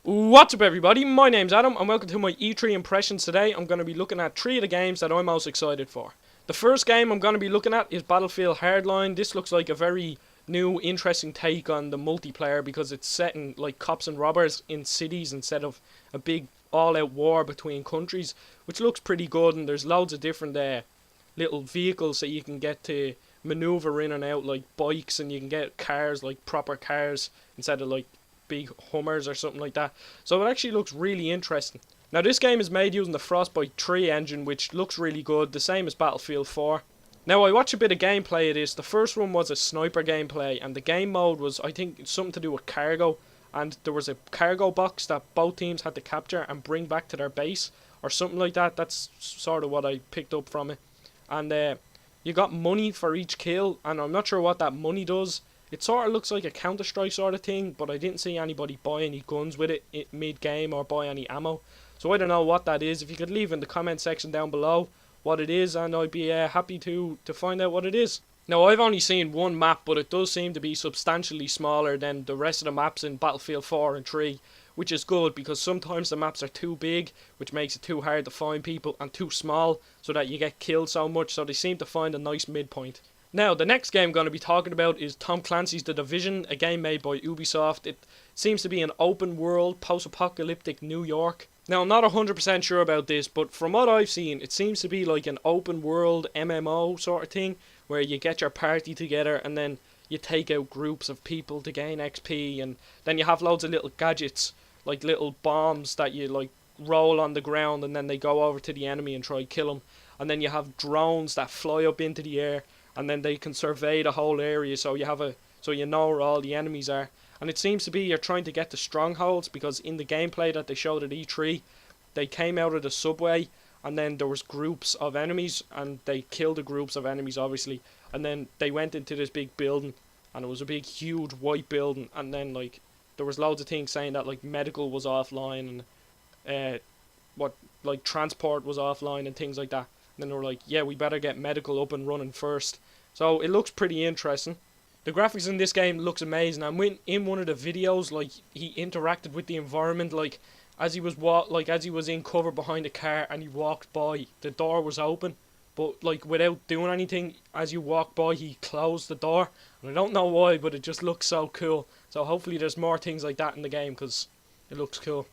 What's up everybody, my name's Adam and welcome to my E3 impressions. Today I'm going to be looking at 3 of the games that I'm most excited for. The first game I'm going to be looking at is Battlefield Hardline. This looks like a very new, interesting take on the multiplayer because it's set in like cops and robbers in cities instead of a big all-out war between countries, which looks pretty good, and there's loads of different little vehicles that you can get to maneuver in and out, like bikes, and you can get cars, like proper cars, instead of like big Hummers or something like that. So it actually looks really interesting. Now this game is made using the Frostbite 3 engine, which looks really good, the same as Battlefield 4. Now I watched a bit of gameplay of this. The first one was a sniper gameplay, and the game mode was, I think, something to do with cargo, and there was a cargo box that both teams had to capture and bring back to their base or something like that. That's sort of what I picked up from it. And you got money for each kill, and I'm not sure what that money does. It sort of looks like a Counter-Strike sort of thing, but I didn't see anybody buy any guns with it mid-game or buy any ammo. So I don't know what that is. If you could leave in the comment section down below what it is, and I'd be happy to find out what it is. Now I've only seen one map, but it does seem to be substantially smaller than the rest of the maps in Battlefield 4 and 3, which is good because sometimes the maps are too big, which makes it too hard to find people, and too small so that you get killed so much, so they seem to find a nice midpoint. Now, the next game I'm going to be talking about is Tom Clancy's The Division, a game made by Ubisoft. It seems to be an open world, post-apocalyptic New York. Now, I'm not 100% sure about this, but from what I've seen, it seems to be like an open world MMO sort of thing, where you get your party together and then you take out groups of people to gain XP, and then you have loads of little gadgets, like little bombs that you like roll on the ground and then they go over to the enemy and try to kill them. And then you have drones that fly up into the air, and then they can survey the whole area, so you know where all the enemies are. And it seems to be you're trying to get the strongholds, because in the gameplay that they showed at E3, they came out of the subway and then there was groups of enemies and they killed the groups of enemies obviously, and then they went into this big building, and it was a big huge white building, and then like there was loads of things saying that like medical was offline and transport was offline and things like that. And then they were like, yeah, we better get medical up and running first. So it looks pretty interesting. The graphics in this game looks amazing. And when in one of the videos, like he interacted with the environment, like as he was in cover behind a car and he walked by, the door was open, but like without doing anything, as you walk by, he closed the door. And I don't know why, but it just looks so cool. So hopefully there's more things like that in the game, because it looks cool.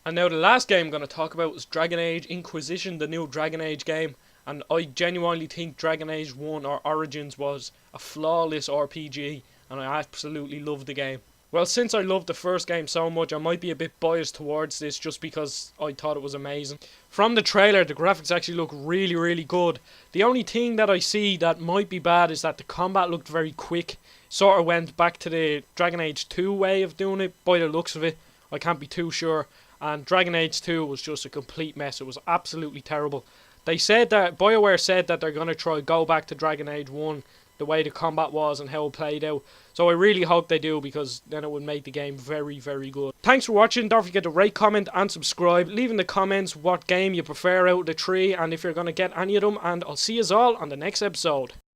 And now the last game I'm going to talk about is Dragon Age Inquisition, the new Dragon Age game. And I genuinely think Dragon Age 1 or Origins was a flawless RPG, and I absolutely loved the game. Well, since I loved the first game so much, I might be a bit biased towards this just because I thought it was amazing. From the trailer, the graphics actually look really, really good. The only thing that I see that might be bad is that the combat looked very quick. Sort of went back to the Dragon Age 2 way of doing it, by the looks of it. I can't be too sure. And Dragon Age 2 was just a complete mess. It was absolutely terrible. They said that, BioWare said that they're going to try go back to Dragon Age 1, the way the combat was and how it played out. So I really hope they do, because then it would make the game very, very good. Thanks for watching. Don't forget to rate, comment and subscribe. Leave in the comments what game you prefer out of the three and if you're going to get any of them. And I'll see you all on the next episode.